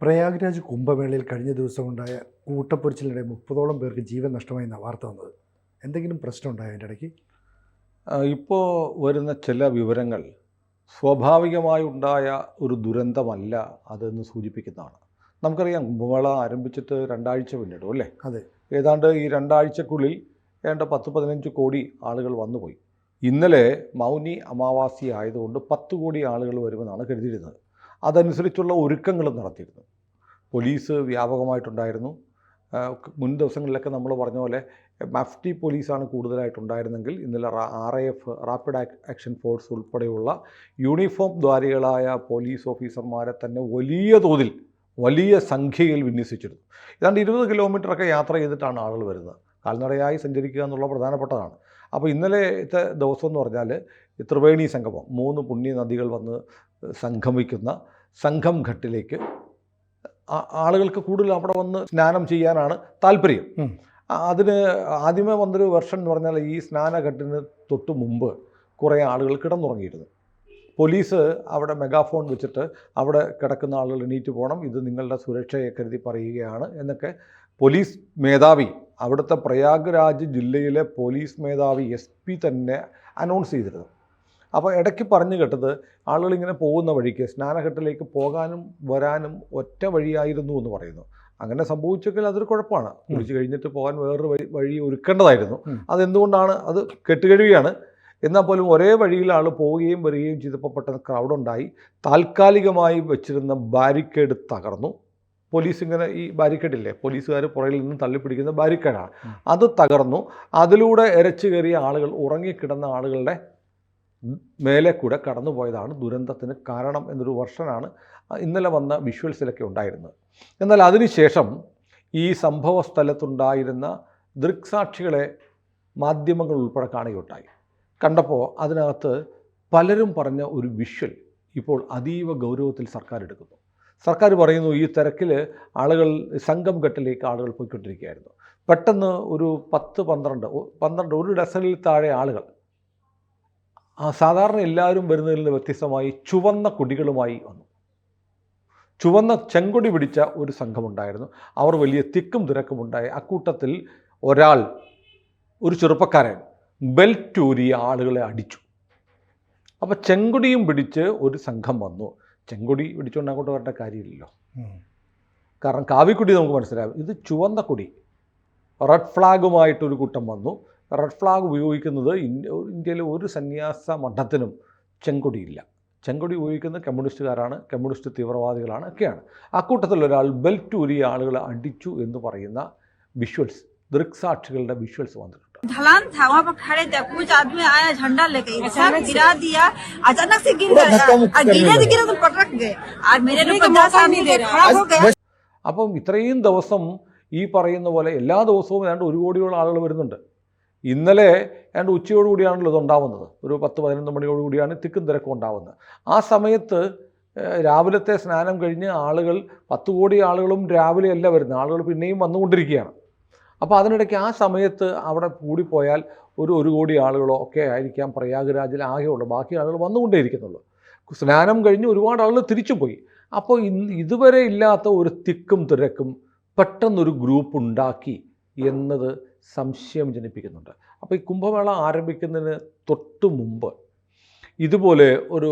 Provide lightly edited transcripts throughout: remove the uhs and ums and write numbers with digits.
പ്രയാഗ്രാജ് കുംഭമേളയിൽ കഴിഞ്ഞ ദിവസം ഉണ്ടായ കൂട്ടപ്പൊരിച്ചിലിടെ 30ഓളം പേർക്ക് ജീവൻ നഷ്ടമായെന്നാണ് വാർത്ത വന്നത്. എന്തെങ്കിലും പ്രശ്നം ഉണ്ടായോ അതിൻ്റെ ഇടയ്ക്ക്? ഇപ്പോൾ വരുന്ന ചില വിവരങ്ങൾ സ്വാഭാവികമായി ഉണ്ടായ ഒരു ദുരന്തമല്ല അതെന്ന് സൂചിപ്പിക്കുന്നതാണ്. നമുക്കറിയാം, കുംഭമേള ആരംഭിച്ചിട്ട് 2 ആഴ്ച പിന്നിടും അല്ലേ? അതെ. ഏതാണ്ട് ഈ 2 ആഴ്ചക്കുള്ളിൽ 10-15 കോടി ആളുകൾ വന്നുപോയി. ഇന്നലെ മൗനി അമാവാസി ആയതുകൊണ്ട് 10 കോടി ആളുകൾ വരുമെന്നാണ് കരുതിയിരുന്നത്. അതനുസരിച്ചുള്ള ഒരുക്കങ്ങളും നടത്തിയിരുന്നു. പോലീസ് വ്യാപകമായിട്ടുണ്ടായിരുന്നു. മുൻ ദിവസങ്ങളിലൊക്കെ നമ്മൾ പറഞ്ഞ പോലെ മഫ്റ്റി പോലീസാണ് കൂടുതലായിട്ടുണ്ടായിരുന്നെങ്കിൽ ഇന്നലെ RAF റാപ്പിഡ് ആക്ഷൻ ഫോഴ്സ് ഉൾപ്പെടെയുള്ള യൂണിഫോം ധാരികളായ പോലീസ് ഓഫീസർമാരെ തന്നെ വലിയ തോതിൽ വലിയ സംഖ്യയിൽ വിന്യസിച്ചിരുന്നു. ഏതാണ്ട് 20 കിലോമീറ്ററൊക്കെ യാത്ര ചെയ്തിട്ടാണ് ആളുകൾ വരുന്നത്. കാൽനടയായി സഞ്ചരിക്കുക എന്നുള്ള പ്രധാനപ്പെട്ടതാണ്. അപ്പോൾ ഇന്നലത്തെ ദിവസം എന്ന് പറഞ്ഞാൽ ത്രിവേണി സംഗമം, 3 പുണ്യ നദികൾ വന്ന് സംഗമിക്കുന്ന സംഗം ഘട്ടിലേക്ക് ആളുകൾക്ക് കൂടുതൽ അവിടെ വന്ന് സ്നാനം ചെയ്യാനാണ് താല്പര്യം. അതിന് ആദ്യമേ വന്നൊരു വെർഷൻ എന്ന് പറഞ്ഞാൽ ഈ സ്നാനഘട്ടിന് തൊട്ട് മുമ്പ് കുറേ ആളുകൾ കിടന്നുറങ്ങിയിരുന്നു. പോലീസ് അവിടെ മെഗാഫോൺ വെച്ചിട്ട് അവിടെ കിടക്കുന്ന ആളുകൾ എണീറ്റ് പോകണം, ഇത് നിങ്ങളുടെ സുരക്ഷയെ കരുതി പറയുകയാണ് എന്നൊക്കെ പോലീസ് മേധാവി, അവിടുത്തെ പ്രയാഗ്രാജ് ജില്ലയിലെ പോലീസ് മേധാവി SP തന്നെ അനൗൺസ് ചെയ്തിരുന്നു. അപ്പോൾ ഇടയ്ക്ക് പറഞ്ഞു കേട്ടത് ആളുകളിങ്ങനെ പോകുന്ന വഴിക്ക് സ്നാനഘട്ടിലേക്ക് പോകാനും വരാനും ഒറ്റ വഴിയായിരുന്നു എന്ന് പറയുന്നു. അങ്ങനെ സംഭവിച്ചെങ്കിൽ അതൊരു കുഴപ്പമാണ്. കുളിച്ച് കഴിഞ്ഞിട്ട് പോകാൻ വേറൊരു വഴി ഒരുക്കേണ്ടതായിരുന്നു. അതെന്തുകൊണ്ടാണ്? അത് കെട്ടുകഴിയാണ്. എന്നാൽ പോലും ഒരേ വഴിയിൽ ആൾ പോവുകയും വരികയും ചെയ്തപ്പോൾ പെട്ടെന്ന് ക്രൗഡുണ്ടായി. താൽക്കാലികമായി വെച്ചിരുന്ന ബാരിക്കേഡ് തകർന്നു. പോലീസ് ഇങ്ങനെ ഈ ബാരിക്കേഡില്ലേ, പോലീസുകാർ പുറകിൽ നിന്നും തള്ളിപ്പിടിക്കുന്ന ബാരിക്കേഡാണ്, അത് തകർന്നു. അതിലൂടെ ഇരച്ചു കയറിയ ആളുകൾ, ഉറങ്ങിക്കിടന്ന ആളുകളുടെ മേലെ കൂടെ കടന്നുപോയതാണ് ദുരന്തത്തിന് കാരണം എന്നൊരു വെർഷനാണ് ഇന്നലെ വന്ന വിഷ്വൽസിലൊക്കെ ഉണ്ടായിരുന്നത്. എന്നാൽ അതിനുശേഷം ഈ സംഭവ സ്ഥലത്തുണ്ടായിരുന്ന ദൃക്സാക്ഷികളെ മാധ്യമങ്ങൾ ഉൾപ്പെടെ കാണുകയുണ്ടായി. കണ്ടപ്പോൾ അതിനകത്ത് പലരും പറഞ്ഞ ഒരു വിഷ്വൽ ഇപ്പോൾ അതീവ ഗൗരവത്തിൽ സർക്കാർ എടുക്കുന്നു. സർക്കാർ പറയുന്നു, ഈ തിരക്കിൽ ആളുകൾ സംഗം ഘട്ടിലേക്ക് ആളുകൾ പോയിക്കൊണ്ടിരിക്കുകയായിരുന്നു. പെട്ടെന്ന് ഒരു 10-12 ഒരു ഡസനിൽ താഴെ ആളുകൾ, സാധാരണ എല്ലാവരും വരുന്നതിൽ നിന്ന് വ്യത്യസ്തമായി ചുവന്ന കൊടികളുമായി വന്നു. ചുവന്ന ചെങ്കൊടി പിടിച്ച ഒരു സംഘമുണ്ടായിരുന്നു. അവർ വലിയ തിക്കും തിരക്കുമുണ്ടായി. അക്കൂട്ടത്തിൽ ഒരു ചെറുപ്പക്കാരൻ ബെൽറ്റൂരിയ ആളുകളെ അടിച്ചു. അപ്പോൾ ചെങ്കൊടിയും പിടിച്ച് ഒരു സംഘം വന്നു. ചെങ്കൊടി പിടിച്ചുകൊണ്ട് അങ്ങോട്ട് വരേണ്ട കാര്യമില്ലല്ലോ, കാരണം കാവിക്കൊടി നമുക്ക് മനസ്സിലാവും. ഇത് ചുവന്ന കൊടി, റെഡ് ഫ്ലാഗുമായിട്ടൊരു കൂട്ടം വന്നു. റെഡ് ഫ്ലാഗ് ഉപയോഗിക്കുന്നത് ഇന്ത്യയിലെ ഒരു സന്യാസ മഠത്തിനും ചെങ്കൊടിയില്ല. ചെങ്കൊടി ഉപയോഗിക്കുന്നത് കമ്മ്യൂണിസ്റ്റുകാരാണ്, കമ്മ്യൂണിസ്റ്റ് തീവ്രവാദികളാണ് ഒക്കെയാണ്. അക്കൂട്ടത്തിൽ ഒരാൾ ബെൽറ്റൂരിയ ആളുകളെ അടിച്ചു എന്ന് പറയുന്ന വിഷ്വൽസ്, ദൃക്സാക്ഷികളുടെ വിഷ്വൽസ് വന്നിട്ടുണ്ട്. ढलान था, वहाँ पर खड़े थे, कुछ आदमी आया, झंडा लेके सब गिरा दिया, अचानक से गिर गया, गिरे तो पटक गए और मेरे लोग 50 आदमी खड़ा हो गए. അപ്പം ഇത്രയും ദിവസം ഈ പറയുന്ന പോലെ എല്ലാ ദിവസവും ഏതാണ്ട് 1 കോടിയോളം ആളുകൾ വരുന്നുണ്ട്. ഇന്നലെ ഏതാണ്ട് ഉച്ചയോടുകൂടിയാണല്ലോ ഇതുണ്ടാവുന്നത്. ഒരു 10-11 മണിയോടുകൂടിയാണ് തിക്കും തിരക്കും ഉണ്ടാവുന്നത്. ആ സമയത്ത് രാവിലത്തെ സ്നാനം കഴിഞ്ഞ് ആളുകൾ 10 കോടി ആളുകളും രാവിലെയല്ല വരുന്നത്, ആളുകൾ പിന്നെയും വന്നുകൊണ്ടിരിക്കുകയാണ്. അപ്പോൾ അതിനിടയ്ക്ക് ആ സമയത്ത് അവിടെ കൂടിപ്പോയാൽ ഒരു 1 കോടി ആളുകളോ ഒക്കെ ആയിരിക്കാം പ്രയാഗ്രാജിൽ ആകെയുള്ളൂ. ബാക്കി ആളുകൾ വന്നുകൊണ്ടേയിരിക്കുന്നുള്ളൂ. സ്നാനം കഴിഞ്ഞ് ഒരുപാട് ആളുകൾ തിരിച്ചു പോയി. അപ്പോൾ ഇതുവരെ ഇല്ലാത്ത ഒരു തിക്കും തിരക്കും പെട്ടെന്നൊരു ഗ്രൂപ്പ് ഉണ്ടാക്കി എന്നത് സംശയം ജനിപ്പിക്കുന്നുണ്ട്. അപ്പോൾ ഈ കുംഭമേള ആരംഭിക്കുന്നതിന് തൊട്ട് മുമ്പ് ഇതുപോലെ ഒരു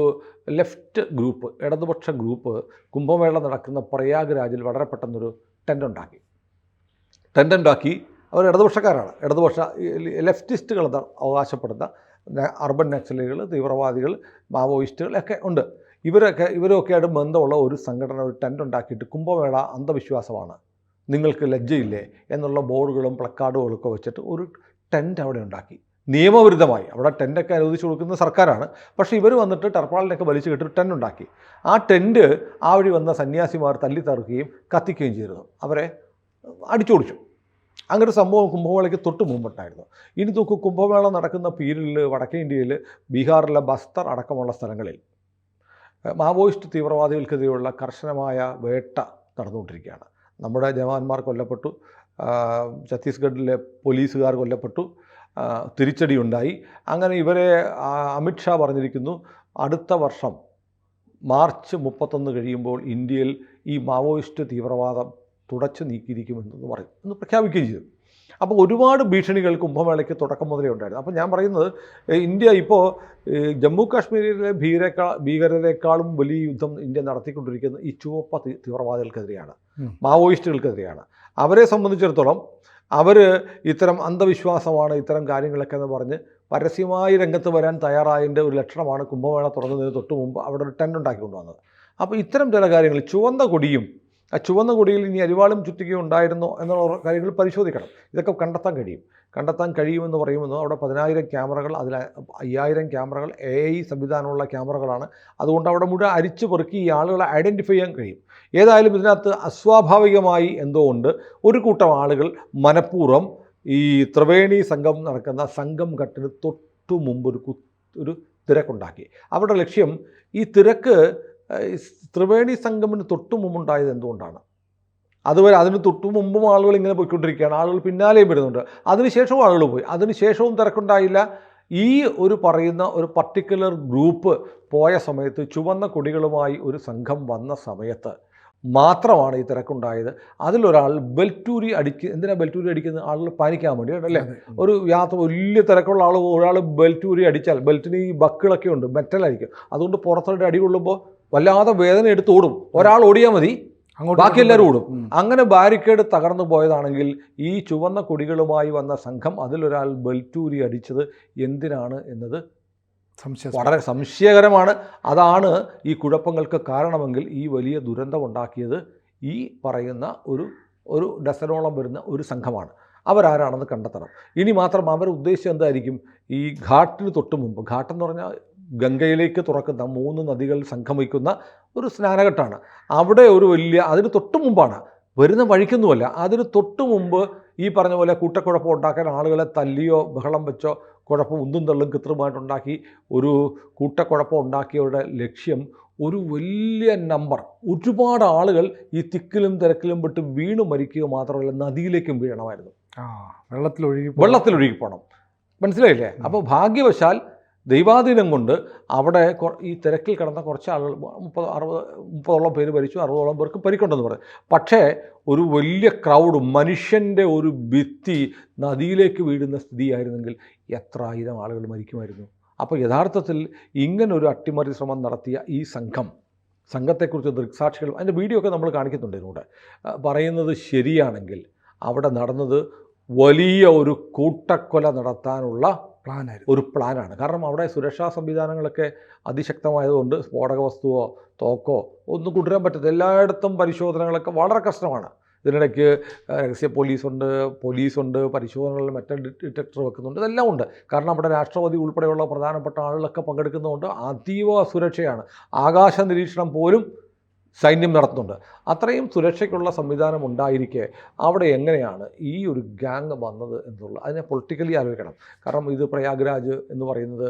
ലെഫ്റ്റ് ഗ്രൂപ്പ്, ഇടതുപക്ഷ ഗ്രൂപ്പ് കുംഭമേള നടക്കുന്ന പ്രയാഗ്രാജിൽ വളരെ പെട്ടെന്നൊരു ടെൻ്റ് ഉണ്ടാക്കി. അവർ ഇടതുപക്ഷക്കാരാണ്, ഇടതുപക്ഷ ലെഫ്റ്റിസ്റ്റുകൾ അവകാശപ്പെടുന്ന അർബൻ നക്സലുകൾ, തീവ്രവാദികൾ, മാവോയിസ്റ്റുകൾ ഒക്കെ ഉണ്ട്. ഇവരൊക്കെ ആയിട്ട് ബന്ധമുള്ള ഒരു സംഘടന ഒരു ടെൻ്റ് ഉണ്ടാക്കിയിട്ട് കുംഭമേള അന്ധവിശ്വാസമാണ്, നിങ്ങൾക്ക് ലജ്ജയില്ലേ എന്നുള്ള ബോർഡുകളും പ്ലക്കാർഡുകളും ഒക്കെ വെച്ചിട്ട് ഒരു ടെൻ്റ് അവിടെ ഉണ്ടാക്കി. നിയമവിരുദ്ധമായി അവിടെ ടെൻ്റൊക്കെ അനുവദിച്ചു കൊടുക്കുന്ന സർക്കാരാണ്. പക്ഷേ ഇവർ വന്നിട്ട് ടർപ്പാളിനൊക്കെ വലിച്ചു കെട്ടി ടെൻ്റ് ഉണ്ടാക്കി. ആ ടെൻ്റ് ആ വഴി വന്ന സന്യാസിമാർ തല്ലിത്തറുക്കുകയും കത്തിക്കുകയും ചെയ്തിരുന്നു. അവരെ അടിച്ചോടിച്ചു. അങ്ങനെ സംഭവം കുംഭമേളയ്ക്ക് തൊട്ട് മുമ്പുണ്ടായിരുന്നു. ഇനി നോക്കൂ, കുംഭമേള നടക്കുന്ന പീരിയഡിൽ വടക്കേ ഇന്ത്യയിൽ ബീഹാറിലെ ബസ്തർ അടക്കമുള്ള സ്ഥലങ്ങളിൽ മാവോയിസ്റ്റ് തീവ്രവാദികൾക്കെതിരെയുള്ള കർശനമായ വേട്ട നടന്നുകൊണ്ടിരിക്കുകയാണ്. നമ്മുടെ ജവാന്മാർ കൊല്ലപ്പെട്ടു, ഛത്തീസ്ഗഡിലെ പോലീസുകാർ കൊല്ലപ്പെട്ടു, തിരിച്ചടിയുണ്ടായി. അങ്ങനെ ഇവരെ അമിത്ഷാ പറഞ്ഞിരിക്കുന്നു, അടുത്ത വർഷം മാർച്ച് 31 കഴിയുമ്പോൾ ഇന്ത്യയിൽ ഈ മാവോയിസ്റ്റ് തീവ്രവാദം തുടച്ചു നീക്കിയിരിക്കുമെന്ന് പറയും എന്ന് പ്രഖ്യാപിക്കുകയും ചെയ്തു. അപ്പോൾ ഒരുപാട് ഭീഷണികൾ കുംഭമേളയ്ക്ക് തുടക്കം മുതലേ ഉണ്ടായിരുന്നു. അപ്പോൾ ഞാൻ പറയുന്നത് ഇന്ത്യ ഇപ്പോൾ ജമ്മു കാശ്മീരിലെ ഭീകരരെക്കാളും വലിയ യുദ്ധം ഇന്ത്യ നടത്തിക്കൊണ്ടിരിക്കുന്നത് ഈ ചുവപ്പ തീവ്രവാദികൾക്കെതിരെയാണ്, മാവോയിസ്റ്റുകൾക്കെതിരെയാണ്. അവരെ സംബന്ധിച്ചിടത്തോളം അവർ ഇത്തരം അന്ധവിശ്വാസമാണ് ഇത്തരം കാര്യങ്ങളൊക്കെ എന്ന് പറഞ്ഞ് പരസ്യമായി രംഗത്ത് വരാൻ തയ്യാറായതിൻ്റെ ഒരു ലക്ഷണമാണ് കുംഭമേള തുറന്നതിന് തൊട്ട് മുമ്പ് അവിടെ ഒരു ടെൻ്റ് ഉണ്ടാക്കി കൊണ്ടുവന്നത്. അപ്പോൾ ഇത്തരം ചില കാര്യങ്ങൾ, ചുവന്ന കൊടിയും ആ ചുവന്ന കൊടിയിൽ ഇനി അരിവാളും ചുറ്റികയും ഉണ്ടായിരുന്നോ എന്നുള്ള കാര്യങ്ങൾ പരിശോധിക്കണം. ഇതൊക്കെ കണ്ടെത്താൻ കഴിയുമെന്ന് പറയുമെന്ന് അവിടെ 10,000 ക്യാമറകൾ, അതിൽ 5,000 ക്യാമറകൾ AI സംവിധാനമുള്ള ക്യാമറകളാണ്. അതുകൊണ്ട് അവിടെ മുഴുവൻ അരിച്ചു പെറുക്കി ഈ ആളുകളെ ഐഡൻറ്റിഫൈ ചെയ്യാൻ കഴിയും. ഏതായാലും ഇതിനകത്ത് അസ്വാഭാവികമായി എന്തോ ഉണ്ട്. ഒരു കൂട്ടം ആളുകൾ മനഃപൂർവ്വം ഈ ത്രിവേണി സംഘം നടക്കുന്ന സംഘം ഘട്ടിന് തൊട്ടു മുമ്പ് ഒരു തിരക്കുണ്ടാക്കി. അവരുടെ ലക്ഷ്യം ഈ തിരക്ക് ത്രിവേണി സംഗമിന് തൊട്ടു മുമ്പുണ്ടായത് എന്തുകൊണ്ടാണ്? അതുവരെ അതിന് തൊട്ടു മുമ്പും ആളുകൾ ഇങ്ങനെ പോയിക്കൊണ്ടിരിക്കുകയാണ്, ആളുകൾ പിന്നാലെയും വരുന്നുണ്ട്. അതിനുശേഷവും ആളുകൾ പോയി, അതിനുശേഷവും തിരക്കുണ്ടായില്ല. ഈ പറയുന്ന ഒരു പർട്ടിക്കുലർ ഗ്രൂപ്പ് പോയ സമയത്ത്, ചുവന്ന കൊടികളുമായി ഒരു സംഘം വന്ന സമയത്ത് മാത്രമാണ് ഈ തിരക്കുണ്ടായത്. അതിലൊരാൾ ബെൽറ്റൂരി എന്തിനാ ബെൽറ്റൂരി അടിക്കുന്നത്? ആളുകൾ പാനിക്കാൻ വേണ്ടിയാണ് അല്ലേ? ഒരു യാത്ര വലിയ തിരക്കുള്ള ഒരാൾ ബെൽറ്റൂരി അടിച്ചാൽ, ബെൽറ്റിന് ഈ ബക്കിളൊക്കെ ഉണ്ട്, മെറ്റലായിരിക്കും, അതുകൊണ്ട് പുറത്തോട്ട് അടി കൊള്ളുമ്പോൾ വല്ലാതെ വേദന എടുത്ത് ഓടും. ഒരാൾ ഓടിയാൽ മതി, ബാക്കി എല്ലാവരും ഓടും. അങ്ങനെ ബാരിക്കേഡ് തകർന്നു പോയതാണെങ്കിൽ ഈ ചുവന്ന കൊടികളുമായി വന്ന സംഘം അതിലൊരാൾ ബെൽറ്റൂരി അടിച്ചത് എന്തിനാണ് എന്നത് വളരെ സംശയകരമാണ്. അതാണ് ഈ കുഴപ്പങ്ങൾക്ക് കാരണമെങ്കിൽ ഈ വലിയ ദുരന്തം ഉണ്ടാക്കിയത് ഈ പറയുന്ന ഒരു ഡസനോളം വരുന്ന ഒരു സംഘമാണ്. അവരാരാണെന്ന് കണ്ടെത്തണം. ഇനി മാത്രം അവരുടെ ഉദ്ദേശം എന്തായിരിക്കും? ഈ ഘാട്ടിന് തൊട്ട് മുമ്പ്, ഘാട്ടെന്ന് പറഞ്ഞാൽ ഗംഗയിലേക്ക് തുറക്കുന്ന 3 നദികൾ സംഗമിക്കുന്ന ഒരു സ്നാനഘട്ടാണ്. അവിടെ അതിന് തൊട്ട് മുമ്പാണ്, വരുന്ന വഴിക്കൊന്നുമല്ല, അതിന് തൊട്ട് മുമ്പ് ഈ പറഞ്ഞ പോലെ കൂട്ടക്കുഴപ്പം ഉണ്ടാക്കാൻ ആളുകളെ തല്ലിയോ ബഹളം വെച്ചോ കുഴപ്പം ഉന്തും തള്ളും കൃത്രിമമായിട്ടുണ്ടാക്കി ഒരു കൂട്ടക്കുഴപ്പം ഉണ്ടാക്കിയവരുടെ ലക്ഷ്യം ഒരു വലിയ നമ്പർ, ഒരുപാട് ആളുകൾ ഈ തിക്കിലും തിരക്കിലും പെട്ട് വീണു മരിക്കുക മാത്രമല്ല നദിയിലേക്കും വീഴണമായിരുന്നു, വെള്ളത്തിലൊഴുകി പോകണം. മനസ്സിലായില്ലേ? അപ്പോൾ ഭാഗ്യവശാൽ ദൈവാധീനം കൊണ്ട് അവിടെ ഈ തിരക്കിൽ കിടന്ന കുറച്ച് ആളുകൾ 30-60 പേര് മരിച്ചു, 60ഓളം പേർക്ക് പരിക്കുണ്ടെന്ന് പറയും. പക്ഷേ ഒരു വലിയ ക്രൗഡ്, മനുഷ്യൻ്റെ ഒരു ഭിത്തി നദിയിലേക്ക് വീഴുന്ന സ്ഥിതിയായിരുന്നെങ്കിൽ എത്ര ആയിരം ആളുകൾ മരിക്കുമായിരുന്നു. അപ്പോൾ യഥാർത്ഥത്തിൽ ഇങ്ങനൊരു അട്ടിമറി ശ്രമം നടത്തിയ ഈ സംഘത്തെക്കുറിച്ച് ദൃക്സാക്ഷികൾ, അതിൻ്റെ വീഡിയോ ഒക്കെ നമ്മൾ കാണിക്കുന്നുണ്ട്. ഇതിലൂടെ പറയുന്നത് ശരിയാണെങ്കിൽ അവിടെ നടന്നത് വലിയ ഒരു കൂട്ടക്കൊല നടത്താനുള്ള ഒരു പ്ലാനാണ്. കാരണം അവിടെ സുരക്ഷാ സംവിധാനങ്ങളൊക്കെ അതിശക്തമായതുകൊണ്ട് സ്ഫോടക വസ്തുവോ തോക്കോ ഒന്നും കൊണ്ടുവരാൻ പറ്റത്തില്ല. എല്ലായിടത്തും പരിശോധനകളൊക്കെ വളരെ കഷ്ടമാണ്. ഇതിനിടയ്ക്ക് രഹസ്യ പോലീസുണ്ട്, പരിശോധനകളിൽ മെറ്റൽ ഡിറ്റക്ടർ വെക്കുന്നുണ്ട്, ഇതെല്ലാം ഉണ്ട്. കാരണം അവിടെ രാഷ്ട്രപതി ഉൾപ്പെടെയുള്ള പ്രധാനപ്പെട്ട ആളുകളൊക്കെ പങ്കെടുക്കുന്നതുകൊണ്ട് അതീവ സുരക്ഷയാണ്. ആകാശ നിരീക്ഷണം പോലും സൈന്യം നടത്തുന്നുണ്ട്. അത്രയും സുരക്ഷയ്ക്കുള്ള സംവിധാനം ഉണ്ടായിരിക്കെ അവിടെ എങ്ങനെയാണ് ഈ ഒരു ഗ്യാങ് വന്നത് എന്നുള്ളത് അതിനെ പൊളിറ്റിക്കലി ആലോചിക്കണം. കാരണം ഇത് പ്രയാഗ്രാജ് എന്ന് പറയുന്നത്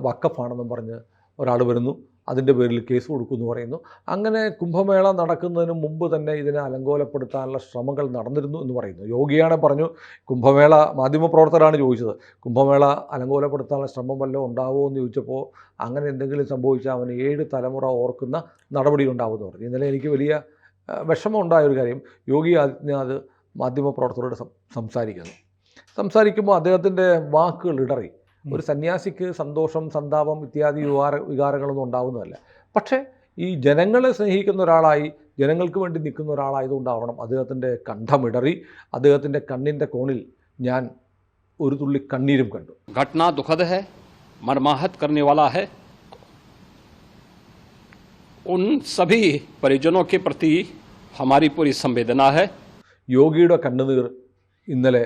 വഖഫാണെന്നും പറഞ്ഞ് ഒരാൾ വരുന്നു, അതിൻ്റെ പേരിൽ കേസ് കൊടുക്കുമെന്ന് പറയുന്നു. അങ്ങനെ കുംഭമേള നടക്കുന്നതിന് മുമ്പ് തന്നെ ഇതിനെ അലങ്കോലപ്പെടുത്താനുള്ള ശ്രമങ്ങൾ നടന്നിരുന്നു എന്ന് പറയുന്നു. യോഗിയാണെ പറഞ്ഞു, കുംഭമേള, മാധ്യമപ്രവർത്തകരാണ് ചോദിച്ചത്, കുംഭമേള അലങ്കോലപ്പെടുത്താനുള്ള ശ്രമം വല്ലതും ഉണ്ടാവുമോ എന്ന് ചോദിച്ചപ്പോൾ അങ്ങനെ എന്തെങ്കിലും സംഭവിച്ചാൽ അവന് 7 തലമുറ ഓർക്കുന്ന നടപടി ഉണ്ടാവുമെന്ന് പറഞ്ഞു. ഇന്നലെ എനിക്ക് വലിയ വിഷമം ഉണ്ടായ ഒരു കാര്യം, യോഗി ആദിത്യനാഥ് മാധ്യമപ്രവർത്തകരോട് സംസാരിക്കുമ്പോൾ അദ്ദേഹത്തിൻ്റെ വാക്കുകൾ ഇടറി. ഒരു സന്യാസിക്ക് സന്തോഷം, സന്താപം ഇത്യാദി വികാരങ്ങളൊന്നും ഉണ്ടാവുന്നതല്ല. പക്ഷേ ഈ ജനങ്ങളെ സ്നേഹിക്കുന്ന ഒരാളായി, ജനങ്ങൾക്ക് വേണ്ടി നിൽക്കുന്ന ഒരാളായതുകൊണ്ടാവണം അദ്ദേഹത്തിൻ്റെ കണ്ഠമിടറി. അദ്ദേഹത്തിൻ്റെ കണ്ണിൻ്റെ കോണിൽ ഞാൻ ഒരു തുള്ളി കണ്ണീരും കണ്ടു. घटना दुखद है, मर्माहत करने वाला है. उन सभी परिजनों के प्रति हमारी पूरी संवेदना है. യോഗിയുടെ കണ്ണുനീർ ഇന്നലെ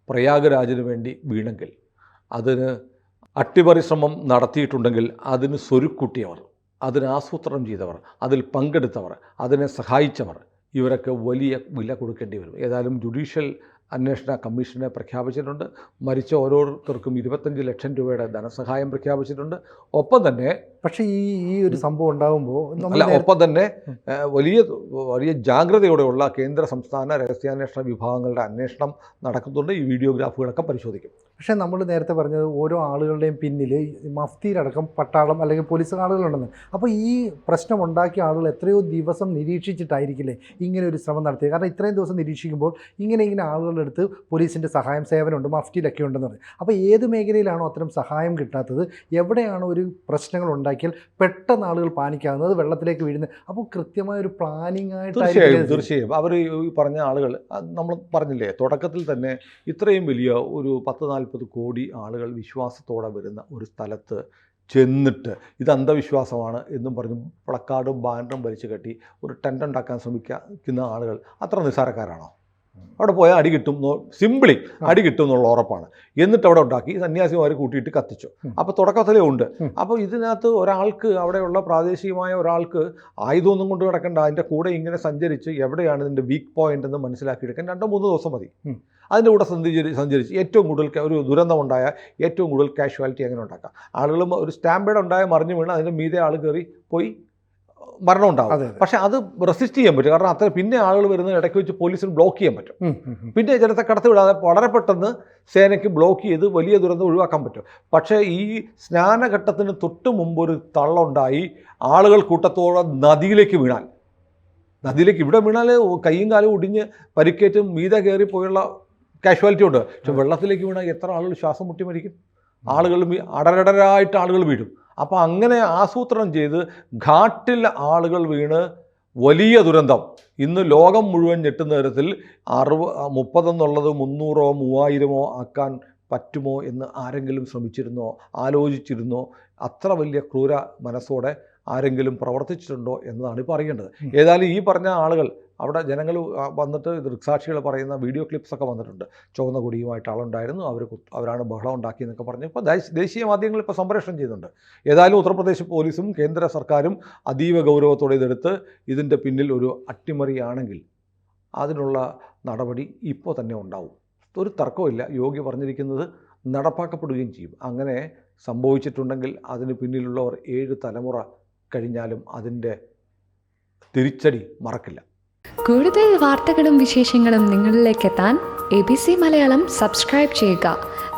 പ്രയാഗരാജിന് വേണ്ടി വീണെങ്കിൽ, അതിന് അട്ടിമറി ശ്രമം നടത്തിയിട്ടുണ്ടെങ്കിൽ അതിന് സ്വരുക്കൂട്ടിയവർ, അതിന് ആസൂത്രണം ചെയ്തവർ, അതിൽ പങ്കെടുത്തവർ, അതിനെ സഹായിച്ചവർ, ഇവരൊക്കെ വലിയ വില കൊടുക്കേണ്ടി വരും. ഏതായാലും ജുഡീഷ്യൽ അന്വേഷണ കമ്മീഷനെ പ്രഖ്യാപിച്ചിട്ടുണ്ട്. മരിച്ച ഓരോരുത്തർക്കും 25 ലക്ഷം രൂപയുടെ ധനസഹായം പ്രഖ്യാപിച്ചിട്ടുണ്ട്. ഒപ്പം തന്നെ പക്ഷേ ഈ ഒരു സംഭവം ഉണ്ടാകുമ്പോൾ അല്ല, ഒപ്പം തന്നെ വലിയ ജാഗ്രതയോടെയുള്ള കേന്ദ്ര സംസ്ഥാന രഹസ്യാന്വേഷണ വിഭാഗങ്ങളുടെ അന്വേഷണം നടക്കുന്നുണ്ട്. ഈ വീഡിയോഗ്രാഫുകളൊക്കെ പരിശോധിക്കും. പക്ഷേ നമ്മൾ നേരത്തെ പറഞ്ഞത് ഓരോ ആളുകളുടെയും പിന്നിൽ മഫ്തിയിലടക്കം പട്ടാളം അല്ലെങ്കിൽ പോലീസ് ആളുകളുണ്ടെന്ന്. അപ്പോൾ ഈ പ്രശ്നം ഉണ്ടാക്കിയ ആളുകൾ എത്രയോ ദിവസം നിരീക്ഷിച്ചിട്ടായിരിക്കില്ലേ ഇങ്ങനെ ഒരു ശ്രമം നടത്തിയത്? കാരണം ഇത്രയും ദിവസം നിരീക്ഷിക്കുമ്പോൾ ഇങ്ങനെ ആളുകളുടെ അടുത്ത് പോലീസിൻ്റെ സഹായം സേവനമുണ്ട്, മഫ്തിയിലൊക്കെ ഉണ്ടെന്ന് പറയും. അപ്പോൾ ഏത് മേഖലയിലാണോ അത്തരം സഹായം കിട്ടാത്തത്, എവിടെയാണോ ഒരു പ്രശ്നങ്ങൾ ഉണ്ടാക്കിയാൽ പെട്ടെന്ന് ആളുകൾ പാനിക്കാവുന്നത്, വെള്ളത്തിലേക്ക് വീഴുന്നത്? അപ്പോൾ കൃത്യമായ ഒരു പ്ലാനിങ് തീർച്ചയായും അവർ ഈ പറഞ്ഞ ആളുകൾ, നമ്മൾ പറഞ്ഞില്ലേ തുടക്കത്തിൽ തന്നെ, ഇത്രയും വലിയ ഒരു 10-40 കോടി ആളുകൾ വിശ്വാസത്തോടെ വരുന്ന ഒരു സ്ഥലത്ത് ചെന്നിട്ട് ഇത് അന്ധവിശ്വാസമാണ് എന്നും പറഞ്ഞ് പ്ലക്കാർഡും ബാനറും വലിച്ചു കെട്ടി ഒരു ടെൻ്റ് ഉണ്ടാക്കാൻ ശ്രമിക്കുന്ന ആളുകൾ അത്ര നിസ്സാരക്കാരാണോ? അവിടെ പോയാൽ അടി കിട്ടും, സിംപിളി അടി കിട്ടും എന്നുള്ള ഉറപ്പാണ്. എന്നിട്ട് അവിടെ ഉണ്ടാക്കി സന്യാസിമാർ കൂട്ടിയിട്ട് കത്തിച്ചു. അപ്പോൾ തുടക്കത്തിലേ ഉണ്ട്. അപ്പോൾ ഇതിനകത്ത് ഒരാൾക്ക്, അവിടെയുള്ള പ്രാദേശികമായ ഒരാൾക്ക് ആയുധമൊന്നും കൊണ്ട് കിടക്കേണ്ട, അതിൻ്റെ കൂടെ ഇങ്ങനെ സഞ്ചരിച്ച് എവിടെയാണ് ഇതിൻ്റെ വീക്ക് പോയിന്റ് എന്ന് മനസ്സിലാക്കിയെടുക്കാൻ 2-3 ദിവസം മതി. അതിൻ്റെ കൂടെ സഞ്ചരിച്ച് ഏറ്റവും കൂടുതൽ ഒരു ദുരന്തമുണ്ടായ ഏറ്റവും കൂടുതൽ കാഷ്വാലിറ്റി എങ്ങനെ ഉണ്ടാക്കാം? ആളുകൾ ഒരു സ്റ്റാമ്പേഡ് ഉണ്ടായ മറിഞ്ഞു വീണ് അതിൻ്റെ മീതെ ആൾ കയറി പോയി മരണം ഉണ്ടാകും. പക്ഷെ അത് റെസിസ്റ്റ് ചെയ്യാൻ പറ്റും. കാരണം അത്ര പിന്നെ ആളുകൾ വരുന്ന ഇടയ്ക്ക് വെച്ച് പോലീസിന് ബ്ലോക്ക് ചെയ്യാൻ പറ്റും. പിന്നെ ജനത്തെ കടത്തി വിടാതെ വളരെ പെട്ടെന്ന് സേനയ്ക്ക് ബ്ലോക്ക് ചെയ്ത് വലിയ ദുരന്തം ഒഴിവാക്കാൻ പറ്റും. പക്ഷേ ഈ സ്നാനഘട്ടത്തിന് തൊട്ട് മുമ്പ് ഒരു തള്ളുണ്ടായി ആളുകൾ കൂട്ടത്തോടെ നദിയിലേക്ക് വീണാൽ, ഇവിടെ വീണാൽ കൈയും കാലും ഒടിഞ്ഞ് പരിക്കേറ്റും മീതെ കയറിപ്പോയുള്ള കാഷ്വാലിറ്റി ഉണ്ട്. പക്ഷെ വെള്ളത്തിലേക്ക് വീണാൽ എത്ര ആളുകൾ ശ്വാസം മുട്ടി മരിക്കും? ആളുകൾ അടരടരായിട്ട് ആളുകൾ വീഴും. അപ്പോൾ അങ്ങനെ ആസൂത്രണം ചെയ്ത് ഘാട്ടിൽ ആളുകൾ വീണ് വലിയ ദുരന്തം ഇന്ന് ലോകം മുഴുവൻ ഞെട്ടുന്ന തരത്തിൽ 30 എന്നുള്ളത് 300-ഓ 3000-ഓ ആക്കാൻ പറ്റുമോ എന്ന് ആരെങ്കിലും ശ്രമിച്ചിരുന്നോ, ആലോചിച്ചിരുന്നോ? അത്ര വലിയ ക്രൂര മനസ്സോടെ ആരെങ്കിലും പ്രവർത്തിച്ചിട്ടുണ്ടോ എന്നതാണ് ഇപ്പോൾ അറിയേണ്ടത്. ഏതായാലും ഈ പറഞ്ഞ ആളുകൾ, അവിടെ ജനങ്ങൾ വന്നിട്ട് ദൃക്സാക്ഷികൾ പറയുന്ന വീഡിയോ ക്ലിപ്സൊക്കെ വന്നിട്ടുണ്ട്. ചുവന്ന കൊടിയുമായിട്ട് ആളുണ്ടായിരുന്നു, അവരാണ് ബഹളം ഉണ്ടാക്കിയെന്നൊക്കെ പറഞ്ഞ് ഇപ്പോൾ ദേശീയ മാധ്യമങ്ങൾ ഇപ്പോൾ സംപ്രേഷണം ചെയ്യുന്നുണ്ട്. ഏതായാലും ഉത്തർപ്രദേശ് പോലീസും കേന്ദ്ര സർക്കാരും അതീവ ഗൗരവത്തോടെ ഇതെടുത്ത് ഇതിൻ്റെ പിന്നിൽ ഒരു അട്ടിമറിയാണെങ്കിൽ അതിനുള്ള നടപടി ഇപ്പോൾ തന്നെ ഉണ്ടാവും. ഒരു തർക്കമില്ല. യോഗി പറഞ്ഞിരിക്കുന്നത് നടപ്പാക്കപ്പെടുകയും ചെയ്യും. അങ്ങനെ സംഭവിച്ചിട്ടുണ്ടെങ്കിൽ അതിന് പിന്നിലുള്ളവർ 7 തലമുറ കഴിഞ്ഞാലും അതിൻ്റെ തിരിച്ചടി മറക്കില്ല. കൂടുതൽ വാർത്തകളും വിശേഷങ്ങളും നിങ്ങളിലേക്ക് എത്താൻ ABC മലയാളം സബ്സ്ക്രൈബ് ചെയ്യുക,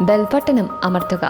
ബെൽ ബട്ടണും അമർത്തുക.